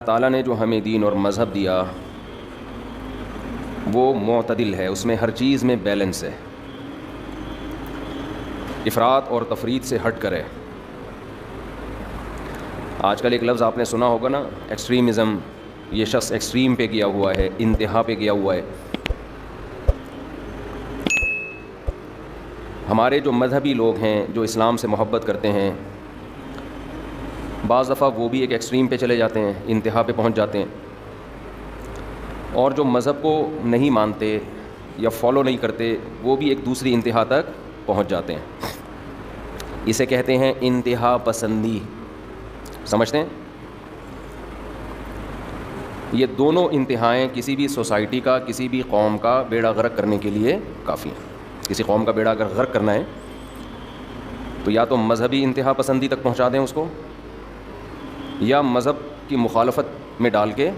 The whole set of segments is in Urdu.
تعالیٰ نے جو ہمیں دین اور مذہب دیا وہ معتدل ہے، اس میں ہر چیز میں بیلنس ہے، افراط اور تفریط سے ہٹ کر ہے۔ آج کل ایک لفظ آپ نے سنا ہوگا نا، ایکسٹریمزم۔ یہ شخص ایکسٹریم پہ گیا ہوا ہے، انتہا پہ گیا ہوا ہے۔ ہمارے جو مذہبی لوگ ہیں، جو اسلام سے محبت کرتے ہیں، بعض دفعہ وہ بھی ایک ایکسٹریم پہ چلے جاتے ہیں، انتہا پہ پہنچ جاتے ہیں، اور جو مذہب کو نہیں مانتے یا فالو نہیں کرتے وہ بھی ایک دوسری انتہا تک پہنچ جاتے ہیں۔ اسے کہتے ہیں انتہا پسندی، سمجھتے ہیں؟ یہ دونوں انتہائیں کسی بھی سوسائٹی کا، کسی بھی قوم کا بیڑا غرق کرنے کے لیے کافی ہیں۔ کسی قوم کا بیڑا اگر غرق کرنا ہے تو یا تو مذہبی انتہا پسندی تک پہنچا دیں اس کو، یا مذہب کی مخالفت میں ڈال کے۔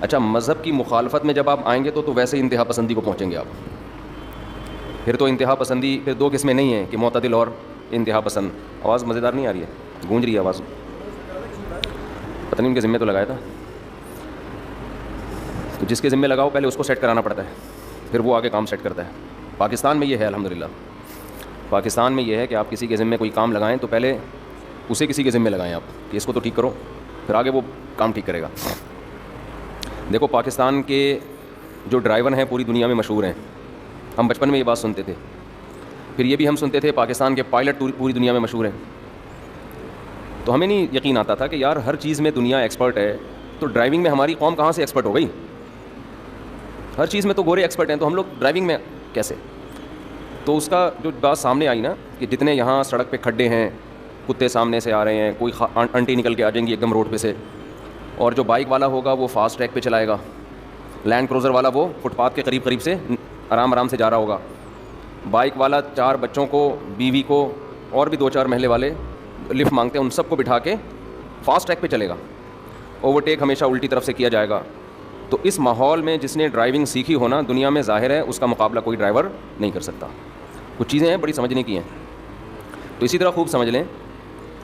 اچھا، مذہب کی مخالفت میں جب آپ آئیں گے تو ویسے انتہا پسندی کو پہنچیں گے آپ۔ پھر تو انتہا پسندی پھر دو قسمیں نہیں ہیں کہ معتدل اور انتہا پسند۔ آواز مزیدار نہیں آ رہی ہے، گونج رہی ہے آواز، پتہ نہیں ان کے ذمے تو لگایا تھا۔ تو جس کے ذمے لگاؤ پہلے اس کو سیٹ کرانا پڑتا ہے، پھر وہ آگے کام سیٹ کرتا ہے۔ پاکستان میں یہ ہے الحمدللہ، پاکستان میں یہ ہے کہ آپ کسی کے ذمے کوئی کام لگائیں تو پہلے اسے کسی کے ذمے لگائیں آپ کہ اس کو تو ٹھیک کرو، پھر آگے وہ کام ٹھیک کرے گا۔ دیکھو، پاکستان کے جو ڈرائیور ہیں پوری دنیا میں مشہور ہیں۔ ہم بچپن میں یہ بات سنتے تھے، پھر یہ بھی ہم سنتے تھے پاکستان کے پائلٹ پوری دنیا میں مشہور ہیں۔ تو ہمیں نہیں یقین آتا تھا کہ یار ہر چیز میں دنیا ایکسپرٹ ہے، تو ڈرائیونگ میں ہماری قوم کہاں سے ایکسپرٹ ہو گئی؟ ہر چیز میں تو گورے ایکسپرٹ ہیں، تو ہم لوگ ڈرائیونگ میں کیسے؟ تو اس کا جو بات سامنے آئی نا کہ جتنے یہاں سڑک پہ کھڈے ہیں، کتے سامنے سے آ رہے ہیں، کوئی انٹی نکل کے آ جائیں گی ایک دم روڈ پہ سے، اور جو بائک والا ہوگا وہ فاسٹ ٹریک پہ چلائے گا، لینڈ کروزر والا وہ فٹ پاتھ کے قریب قریب سے آرام سے جا رہا ہوگا، بائک والا 4 بچوں کو، بیوی کو، اور بھی 2-4 محلے والے لفٹ مانگتے ہیں، ان سب کو بٹھا کے فاسٹ ٹریک پہ چلے گا۔ اوورٹیک ہمیشہ الٹی طرف سے کیا جائے گا۔ تو اس ماحول میں جس نے ڈرائیونگ سیکھی ہونا، دنیا میں ظاہر ہے اس کا مقابلہ کوئی ڈرائیور نہیں کر سکتا۔ کچھ چیزیں ہیں بڑی سمجھنے کی ہیں، تو اسی طرح خوب سمجھ لیں۔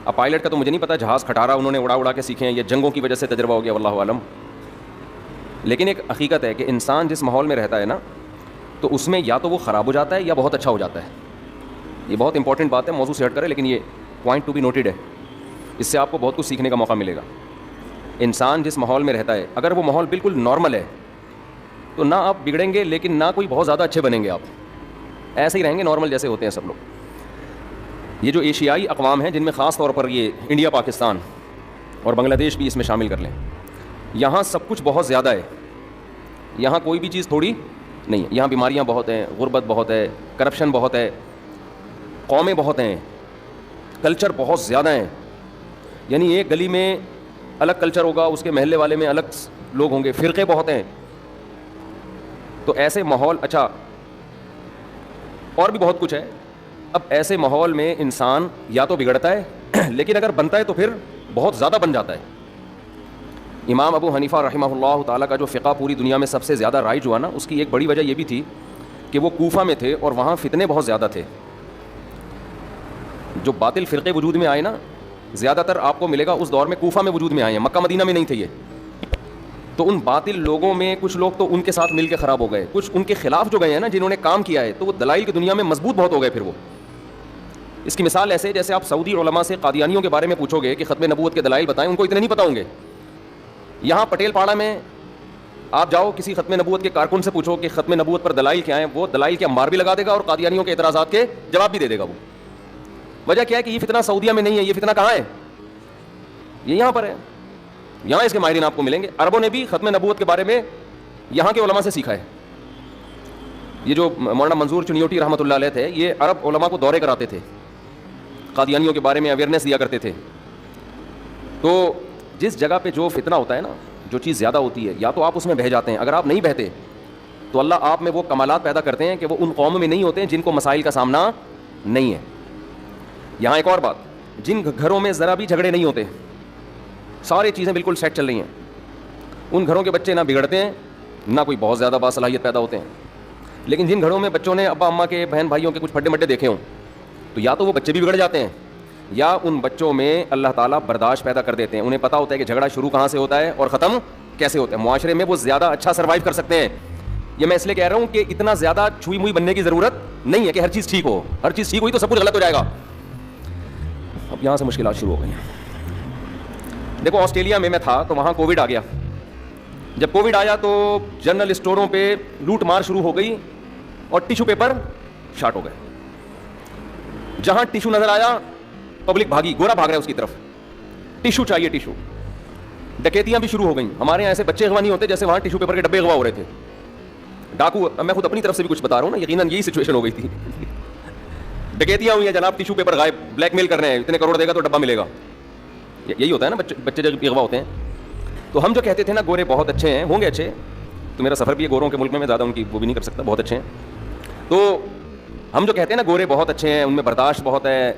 اب پائلٹ کا تو مجھے نہیں پتا، جہاز کھٹارا انہوں نے اڑا کے سیکھے ہیں، یہ جنگوں کی وجہ سے تجربہ ہو گیا، واللہ عالم۔ لیکن ایک حقیقت ہے کہ انسان جس ماحول میں رہتا ہے نا، تو اس میں یا تو وہ خراب ہو جاتا ہے یا بہت اچھا ہو جاتا ہے۔ یہ بہت امپورٹنٹ بات ہے، موضوع سے ہٹ کرے، لیکن یہ پوائنٹ ٹو بی نوٹڈ ہے، اس سے آپ کو بہت کچھ سیکھنے کا موقع ملے گا۔ انسان جس ماحول میں رہتا ہے، اگر وہ ماحول بالکل نارمل ہے تو نہ آپ بگڑیں گے، لیکن نہ کوئی بہت زیادہ اچھے بنیں گے، آپ ایسے ہی رہیں گے نارمل جیسے ہوتے ہیں سب لوگ۔ یہ جو ایشیائی اقوام ہیں، جن میں خاص طور پر یہ انڈیا، پاکستان اور بنگلہ دیش بھی اس میں شامل کر لیں، یہاں سب کچھ بہت زیادہ ہے، یہاں کوئی بھی چیز تھوڑی نہیں ہے۔ یہاں بیماریاں بہت ہیں، غربت بہت ہے، کرپشن بہت ہے، قومیں بہت ہیں، کلچر بہت زیادہ ہیں۔ یعنی ایک گلی میں الگ کلچر ہوگا، اس کے محلے والے میں الگ لوگ ہوں گے، فرقے بہت ہیں۔ تو ایسے ماحول، اچھا اور بھی بہت کچھ ہے۔ اب ایسے ماحول میں انسان یا تو بگڑتا ہے، لیکن اگر بنتا ہے تو پھر بہت زیادہ بن جاتا ہے۔ امام ابو حنیفہ رحمہ اللہ تعالیٰ کا جو فقہ پوری دنیا میں سب سے زیادہ رائج ہوا نا، اس کی ایک بڑی وجہ یہ بھی تھی کہ وہ کوفہ میں تھے اور وہاں فتنے بہت زیادہ تھے۔ جو باطل فرقے وجود میں آئے نا، زیادہ تر آپ کو ملے گا اس دور میں کوفہ میں وجود میں آئے ہیں، مکہ مدینہ میں نہیں تھے یہ۔ تو ان باطل لوگوں میں کچھ لوگ تو ان کے ساتھ مل کے خراب ہو گئے، کچھ ان کے خلاف جو گئے ہیں نا، جنہوں نے کام کیا ہے، تو وہ دلائل کی دنیا میں مضبوط بہت ہو گئے۔ پھر وہ اس کی مثال ایسے جیسے آپ سعودی علماء سے قادیانیوں کے بارے میں پوچھو گے کہ ختم نبوت کے دلائل بتائیں، ان کو اتنے نہیں پتہ ہوں گے۔ یہاں پٹیل پاڑا میں آپ جاؤ، کسی ختم نبوت کے کارکن سے پوچھو کہ ختم نبوت پر دلائل کیا ہیں، وہ دلائل کے انبار بھی لگا دے گا اور قادیانیوں کے اعتراضات کے جواب بھی دے دے گا۔ وہ وجہ کیا ہے کہ یہ فتنہ سعودیہ میں نہیں ہے، یہ فتنہ کہاں ہے؟ یہ یہاں پر ہے، یہاں اس کے ماہرین آپ کو ملیں گے۔ عربوں نے بھی ختم نبوت کے بارے میں یہاں کے علماء سے سیکھا ہے۔ یہ جو مولانا منظور چنیوٹی رحمۃ اللہ علیہ تھے، یہ عرب علماء کو دورے کراتے تھے، قادیانیوں کے بارے میں اویئرنیس دیا کرتے تھے۔ تو جس جگہ پہ جو فتنہ ہوتا ہے نا، جو چیز زیادہ ہوتی ہے، یا تو آپ اس میں بہہ جاتے ہیں، اگر آپ نہیں بہتے تو اللہ آپ میں وہ کمالات پیدا کرتے ہیں کہ وہ ان قوموں میں نہیں ہوتے ہیں جن کو مسائل کا سامنا نہیں ہے۔ یہاں ایک اور بات، جن گھروں میں ذرا بھی جھگڑے نہیں ہوتے، ساری چیزیں بالکل سیٹ چل رہی ہیں، ان گھروں کے بچے نہ بگڑتے ہیں، نہ کوئی بہت زیادہ باصلاحیت پیدا ہوتے ہیں۔ لیکن جن گھروں میں بچوں نے ابا اماں کے، بہن بھائیوں کے کچھ پھڈے مڈے دیکھے ہوں، تو یا تو وہ بچے بھی بگڑ جاتے ہیں، یا ان بچوں میں اللہ تعالیٰ برداشت پیدا کر دیتے ہیں, انہیں پتہ ہوتا ہے کہ جھگڑا شروع کہاں سے ہوتا ہے اور ختم کیسے ہوتا ہے, معاشرے میں وہ زیادہ اچھا سروائیو کر سکتے ہیں. یہ میں اس لیے کہہ رہا ہوں کہ اتنا زیادہ چھوئی موئی بننے کی ضرورت نہیں ہے کہ ہر چیز ٹھیک ہو. ہر چیز ٹھیک ہوئی تو سب کچھ غلط ہو جائے گا. اب یہاں سے مشکلات شروع ہو گئی ہیں. دیکھو آسٹریلیا میں تھا تو وہاں کووڈ آ گیا. جب کووڈ آیا تو جنرل اسٹوروں پہ لوٹ مار شروع ہو گئی اور ٹیشو پیپر شارٹ ہو گئے. جہاں ٹیشو نظر آیا پبلک بھاگی, گورا بھاگ رہا ہے اس کی طرف, ٹیشو چاہیے ٹیشو. ڈکیتیاں بھی شروع ہو گئیں. ہمارے یہاں ایسے بچے اغوا نہیں ہوتے جیسے وہاں ٹیشو پیپر کے ڈبے اغوا ہو رہے تھے. ڈاکو, میں خود اپنی طرف سے بھی کچھ بتا رہا ہوں نا, یقیناً یہی سچویشن ہو گئی تھی. ڈکیتیاں ہوئی ہیں جناب, ٹیشو پیپر غائب, بلیک میل کر رہے ہیں, اتنے کروڑ دے گا تو ڈبہ ملے گا. یہی ہوتا ہے نا بچے جب اغوا ہوتے ہیں. تو ہم جو کہتے تھے نا گورے بہت اچھے ہیں, ہوں گے اچھے, تو میرا سفر بھی ہے گوروں کے ملک میں زیادہ ان کی وہ بھی نہیں کر سکتا, بہت اچھے ہیں. تو ہم جو کہتے ہیں نا گورے بہت اچھے ہیں, ان میں برداشت بہت ہے,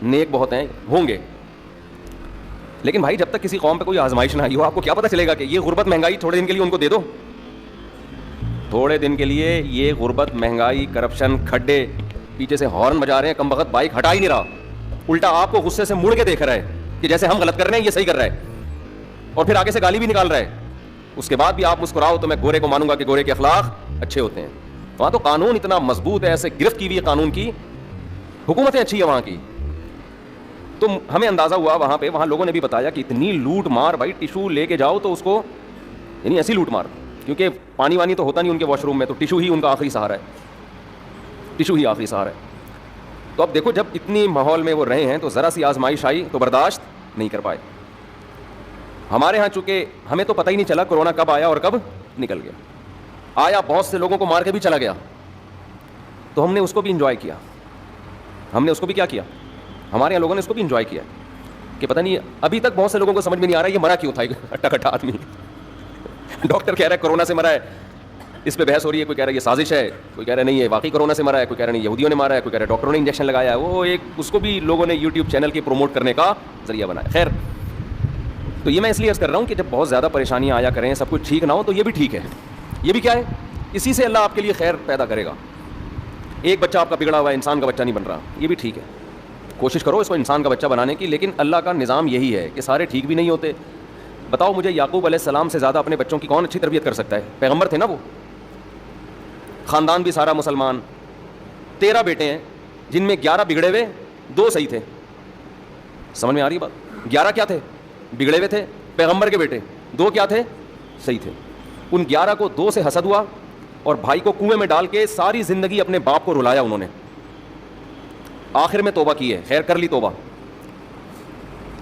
نیک بہت ہیں, ہوں گے. لیکن بھائی جب تک کسی قوم پہ کوئی آزمائش نہ آئی ہو, آپ کو کیا پتہ چلے گا کہ یہ غربت مہنگائی تھوڑے دن کے لیے ان کو دے دو. تھوڑے دن کے لیے یہ غربت مہنگائی کرپشن کھڈے, پیچھے سے ہارن بجا رہے ہیں, کم بخت بائک ہٹا ہی نہیں رہا, الٹا آپ کو غصے سے مڑ کے دیکھ رہا ہے کہ جیسے ہم غلط کر رہے ہیں یہ صحیح کر رہا ہے, اور پھر آگے سے گالی بھی نکال رہا ہے. اس کے بعد بھی آپ مسکراؤ تو میں گورے کو مانوں گا کہ گورے کے اخلاق اچھے ہوتے ہیں. وہاں تو قانون اتنا مضبوط ہے, ایسے گرفت کی ہوئی ہے قانون کی, حکومتیں اچھی ہے وہاں کی. تو ہمیں اندازہ ہوا وہاں پہ, وہاں لوگوں نے بھی بتایا کہ اتنی لوٹ مار, بھائی ٹیشو لے کے جاؤ تو اس کو, یعنی ایسی لوٹ مار, کیونکہ پانی وانی تو ہوتا نہیں ان کے واش روم میں, تو ٹیشو ہی ان کا آخری سہارا ہے, ٹیشو ہی آخری سہارا ہے. تو اب دیکھو جب اتنی ماحول میں وہ رہے ہیں تو ذرا سی آزمائش آئی تو برداشت نہیں کر پائے. ہمارے ہاں چونکہ ہمیں تو پتہ ہی نہیں چلا کورونا کب آیا اور کب نکل گیا. آیا بہت سے لوگوں کو مار کے بھی چلا گیا, تو ہم نے اس کو بھی انجوائے کیا. ہم نے اس کو بھی کیا کیا, ہمارے یہاں لوگوں نے اس کو بھی انجوائے کیا کہ پتہ نہیں ابھی تک بہت سے لوگوں کو سمجھ میں نہیں آ رہا ہے یہ مرا کیوں تھا اٹھا کٹھا آدمی. ڈاکٹر کہہ رہا ہے کورونا سے مرا ہے, اس پہ بحث ہو رہی ہے, کوئی کہہ رہا ہے یہ سازش ہے, کوئی کہہ رہا ہے نہیں یہ واقعی کورونا سے مرا ہے, کوئی کہہ رہا ہے نہیں یہودیوں نے مارا ہے, کوئی کہہ رہا ہے ڈاکٹروں نے انجیکشن لگایا ہے. وہ ایک اس کو بھی لوگوں نے یوٹیوب چینل کے پروموٹ کرنے کا ذریعہ بنایا. خیر, تو یہ میں اس لیے عرض کر رہا ہوں کہ جب بہت زیادہ پریشانیاں آیا کریں, سب کچھ ٹھیک نہ ہو, تو یہ بھی ٹھیک ہے. یہ بھی کیا ہے, اسی سے اللہ آپ کے لیے خیر پیدا کرے گا. ایک بچہ آپ کا بگڑا ہوا ہے, انسان کا بچہ نہیں بن رہا, یہ بھی ٹھیک ہے, کوشش کرو اس کو انسان کا بچہ بنانے کی. لیکن اللہ کا نظام یہی ہے کہ سارے ٹھیک بھی نہیں ہوتے. بتاؤ مجھے یعقوب علیہ السلام سے زیادہ اپنے بچوں کی کون اچھی تربیت کر سکتا ہے؟ پیغمبر تھے نا وہ, خاندان بھی سارا مسلمان, 13 بیٹے ہیں جن میں 11 بگڑے ہوئے, 2 صحیح تھے. سمجھ میں آ رہی بات؟ 11 کیا تھے؟ بگڑے ہوئے تھے. پیغمبر کے بیٹے 2 کیا تھے؟ صحیح تھے. ان 11 کو 2 سے حسد ہوا اور بھائی کو کنویں میں ڈال کے ساری زندگی اپنے باپ کو رلایا انہوں نے. آخر میں توبہ کی ہے, خیر کر لی توبہ.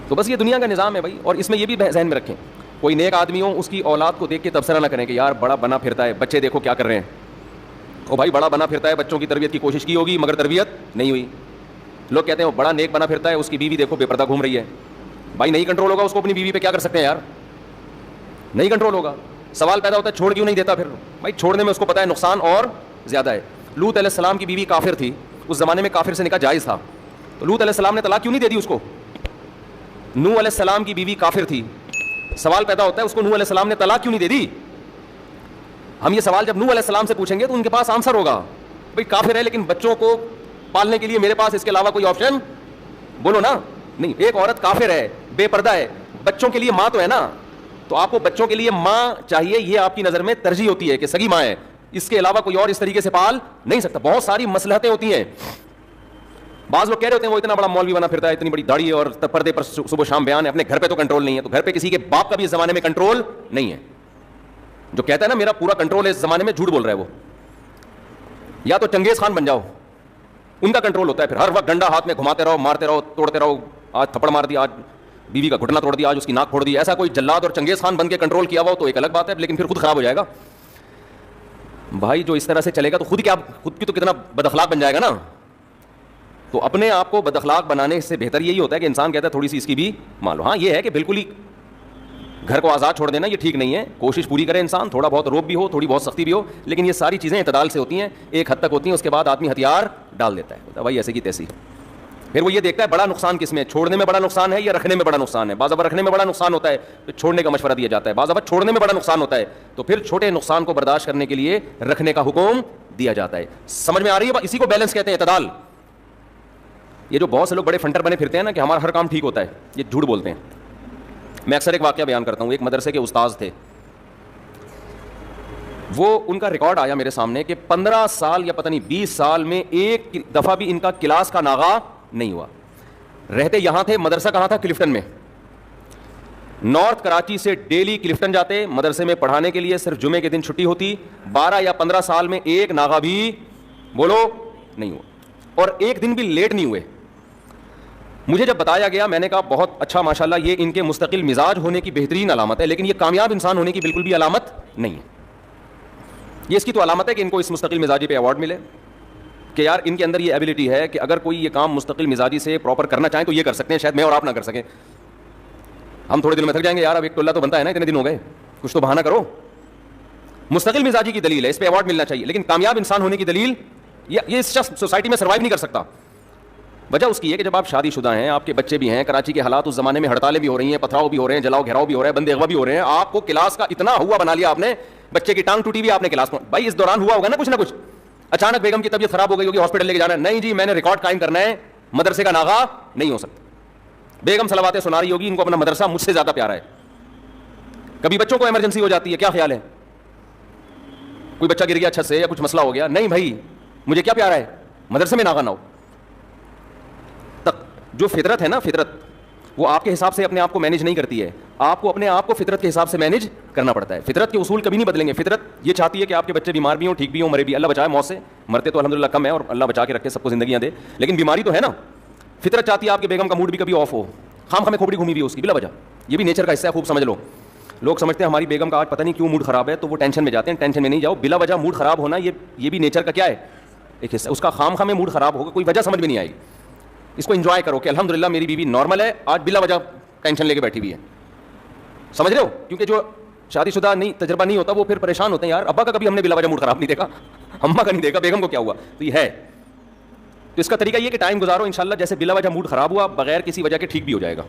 تو بس یہ دنیا کا نظام ہے بھائی. اور اس میں یہ بھی ذہن میں رکھیں, کوئی نیک آدمی ہو اس کی اولاد کو دیکھ کے تبصرہ نہ کریں کہ یار بڑا بنا پھرتا ہے, بچے دیکھو کیا کر رہے ہیں. او بھائی بڑا بنا پھرتا ہے, بچوں کی تربیت کی کوشش کی ہوگی مگر تربیت نہیں ہوئی. لوگ کہتے ہیں وہ بڑا نیک بنا پھرتا ہے, اس کی بیوی دیکھو بے پردہ گھوم رہی ہے. بھائی نہیں کنٹرول ہوگا اس کو اپنی بیوی پہ, کیا کر سکتے ہیں یار, نہیں کنٹرول ہوگا. سوال پیدا ہوتا ہے چھوڑ کیوں نہیں دیتا؟ پھر بھائی چھوڑنے میں اس کو پتہ ہے نقصان اور زیادہ ہے. لوط علیہ السلام کی بیوی کافر تھی, اس زمانے میں کافر سے نکاح جائز تھا, تو لوط علیہ السلام نے طلاق کیوں نہیں دے دی اس کو؟ نوح علیہ السلام کی بیوی کافر تھی, سوال پیدا ہوتا ہے اس کو نوح علیہ السلام نے طلاق کیوں نہیں دے دی؟ ہم یہ سوال جب نوح علیہ السلام سے پوچھیں گے تو ان کے پاس آنسر ہوگا, بھائی کافر ہے لیکن بچوں کو پالنے کے لیے میرے پاس اس کے علاوہ کوئی آپشن بولو نا. نہیں, ایک عورت کافر ہے, بے پردہ ہے, بچوں کے لیے ماں تو ہے نا, تو آپ کو بچوں کے لیے ماں چاہیے, یہ آپ کی نظر میں ترجیح ہوتی ہے کہ سگی ماں ہے, اس کے علاوہ کوئی اور اس طریقے سے پال نہیں سکتا. بہت ساری مصلحتیں ہوتی ہیں. بعض لوگ کہہ رہے ہوتے ہیں وہ اتنا بڑا مولوی بنا پھرتا ہے, اتنی بڑی داڑھی ہے اور پردے پر صبح شام بیان ہے, اپنے گھر پہ تو کنٹرول نہیں ہے. تو گھر پہ کسی کے باپ کا بھی اس زمانے میں کنٹرول نہیں ہے. جو کہتا ہے نا میرا پورا کنٹرول ہے اس زمانے میں, جھوٹ بول رہا ہے وہ. یا تو چنگیز خان بن جاؤ, ان کا کنٹرول ہوتا ہے, پھر ہر وقت ڈنڈا ہاتھ میں گھماتے رہو, مارتے رہو, توڑتے رہو. آج تھپڑ مار دیا, آج بیوی کا گھٹنا توڑ دیا, آج اس کی ناک پھوڑ دی. ایسا کوئی جلاد اور چنگیز خان بن کے کنٹرول کیا ہوا تو ایک الگ بات ہے, لیکن پھر خود خراب ہو جائے گا. بھائی جو اس طرح سے چلے گا تو خود کی تو کتنا بد اخلاق بن جائے گا نا. تو اپنے آپ کو بد اخلاق بنانے سے بہتر یہی ہوتا ہے کہ انسان کہتا ہے تھوڑی سی اس کی بھی مان لو. ہاں یہ ہے کہ بالکل ہی گھر کو آزاد چھوڑ دینا یہ ٹھیک نہیں ہے, کوشش پوری کرے انسان, تھوڑا بہت روب بھی ہو, تھوڑی بہت سختی بھی ہو, لیکن یہ ساری چیزیں اعتدال سے ہوتی ہیں, ایک حد تک ہوتی ہیں. اس کے بعد آدمی ہتھیار ڈال دیتا ہے, بھائی ایسے کی تیسی. پھر وہ یہ دیکھتا ہے بڑا نقصان کس میں, چھوڑنے میں بڑا نقصان ہے یا رکھنے میں بڑا نقصان ہے. بعض دفعہ رکھنے میں بڑا نقصان ہوتا ہے تو چھوڑنے کا مشورہ دیا جاتا ہے, بعض دفعہ چھوڑنے میں بڑا نقصان ہوتا ہے تو پھر چھوٹے نقصان کو برداشت کرنے کے لیے رکھنے کا حکم دیا جاتا ہے. سمجھ میں آ رہی ہے؟ اسی کو بیلنس کہتے ہیں, اعتدال. یہ جو بہت سے لوگ بڑے فنٹر بنے پھرتے ہیں نا کہ ہمارا ہر کام ٹھیک ہوتا ہے, یہ جھوٹ بولتے ہیں. میں اکثر ایک واقعہ بیان کرتا ہوں. ایک مدرسے کے استاذ تھے, وہ ان کا ریکارڈ آیا میرے سامنے کہ 15 سال یا پتہ نہیں 20 سال میں ایک دفعہ بھی ان کا کلاس کا ناغہ نہیں ہوا. رہتے یہاں تھے, مدرسہ کہاں تھا؟ کلفٹن میں. نارتھ کراچی سے ڈیلی کلفٹن جاتے مدرسے میں پڑھانے کے لیے, صرف جمعے کے دن چھٹی ہوتی. 12 یا 15 سال میں ایک ناغہ بھی بولو نہیں ہوا, اور ایک دن بھی لیٹ نہیں ہوئے. مجھے جب بتایا گیا میں نے کہا بہت اچھا ماشاءاللہ, یہ ان کے مستقل مزاج ہونے کی بہترین علامت ہے, لیکن یہ کامیاب انسان ہونے کی بالکل بھی علامت نہیں ہے. یہ اس کی تو علامت ہے کہ ان کو اس مستقل مزاجی پہ ایوارڈ ملے کہ یار ان کے اندر یہ ایبلٹی ہے کہ اگر کوئی یہ کام مستقل مزاجی سے پراپر کرنا چاہیں تو یہ کر سکتے ہیں, شاید میں اور آپ نہ کر سکیں. ہم تھوڑے دن میں تھک جائیں گے, یار اب ایک ٹولہ تو بنتا ہے نا, اتنے دن ہو گئے, کچھ تو بہانہ کرو. مستقل مزاجی کی دلیل ہے, اس پہ ایوارڈ ملنا چاہیے. لیکن کامیاب انسان ہونے کی دلیل, یہ اس شخص سوسائٹی میں سروائیو نہیں کر سکتا. وجہ اس کی ہے کہ جب آپ شادی شدہ ہیں, آپ کے بچے بھی ہیں, کراچی کے حالات اس زمانے میں ہڑتالیں بھی ہو رہی ہیں, پتھراؤ بھی ہو رہے ہیں, جلاؤ گھیراؤ بھی ہو رہے ہیں, بندے اغوا بھی ہو رہے ہیں, آپ کو کلاس کا اتنا ہوا بنا لیا آپ نے, بچے کی ٹانگ ٹوٹی بھی آپ نے کلاس میں. بھائی اس دوران ہوا ہوگا نا کچھ. اچانک بیگم کی طبیعت خراب ہو گئی ہوگی, ہاسپٹل لے کے جانا ہے, نہیں جی میں نے ریکارڈ قائم کرنا ہے, مدرسے کا ناغہ نہیں ہو سکتا. بیگم صلواتیں سنا رہی ہوگی, ان کو اپنا مدرسہ مجھ سے زیادہ پیارا ہے. کبھی بچوں کو ایمرجنسی ہو جاتی ہے, کیا خیال ہے؟ کوئی بچہ گر گیا چھت سے یا کچھ مسئلہ ہو گیا, نہیں بھائی مجھے کیا پیارا ہے, مدرسے میں ناغہ نہ ہو. جو فطرت ہے نا, فطرت وہ آپ کے حساب سے اپنے آپ کو مینیج نہیں کرتی ہے, آپ کو اپنے آپ کو فطرت کے حساب سے مینیج کرنا پڑتا ہے. فطرت کے اصول کبھی نہیں بدلیں گے. فطرت یہ چاہتی ہے کہ آپ کے بچے بیمار بھی ہوں, ٹھیک بھی ہوں, مرے بھی, اللہ بچائے موت سے. مرتے تو الحمدللہ کم ہے اور اللہ بچا کے رکھے, سب کو زندگیاں دے, لیکن بیماری تو ہے نا. فطرت چاہتی ہے آپ کے بیگم کا موڈ بھی کبھی آف ہو, خام خامے کھوپڑی گھومی بھی اس کی بلا وجہ. یہ بھی نیچر کا حصہ ہے, خوب سمجھ لو. لوگ سمجھتے ہیں ہماری بیگم کا آج پتہ نہیں کیوں موڈ خراب ہے, تو وہ ٹینشن میں جاتے ہیں. ٹینشن میں نہیں جاؤ, بلا وجہ موڈ خراب ہونا یہ بھی نیچر کا کیا ہے, ایک حصہ. اس کا خام خامے موڈ خراب ہوگا, کوئی وجہ سمجھ میں نہیں آئے گی. اس کو انجوائے کرو کہ الحمدللہ میری بیوی نارمل ہے, آج بلا وجہ ٹینشن لے کے بیٹھی ہوئی ہے. سمجھ رہے ہو؟ کیونکہ جو شادی شدہ نہیں, تجربہ نہیں ہوتا, وہ پھر پریشان ہوتے ہیں, یار ابا کا کبھی ہم نے بلا وجہ موڈ خراب نہیں دیکھا, اماں کا نہیں دیکھا, بیگم کو کیا ہوا. تو یہ ہے. تو اس کا طریقہ یہ کہ ٹائم گزارو انشاءاللہ, جیسے بلا وجہ موڈ خراب ہوا بغیر کسی وجہ کے ٹھیک بھی ہو جائے گا.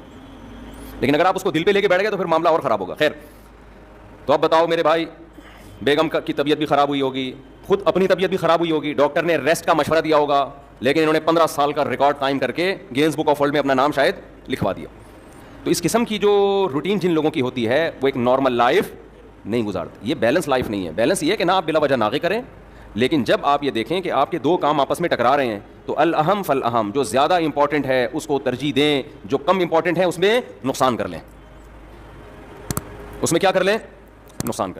لیکن اگر آپ اس کو دل پہ لے کے بیٹھ گئے تو پھر معاملہ اور خراب ہوگا. خیر, تو اب بتاؤ میرے بھائی, بیگم کی طبیعت بھی خراب ہوئی ہوگی, خود اپنی طبیعت بھی خراب ہوئی ہوگی, ڈاکٹر نے ریسٹ کا مشورہ دیا ہوگا, لیکن انہوں نے 15 سال کا ریکارڈ قائم کر کے گینز بک آف ورلڈ میں اپنا نام شاید لکھوا دیا. تو اس قسم کی جو روٹین جن لوگوں کی ہوتی ہے وہ ایک نارمل لائف نہیں گزارتے. یہ بیلنس لائف نہیں ہے. بیلنس یہ ہے کہ نہ آپ بلا وجہ ناغے کریں, لیکن جب آپ یہ دیکھیں کہ آپ کے دو کام آپس میں ٹکرا رہے ہیں تو الاہم فالاہم, جو زیادہ امپورٹنٹ ہے اس کو ترجیح دیں, جو کم امپورٹنٹ ہے اس میں نقصان کر لیں, اس میں کیا کر لیں, نقصان کر لیں.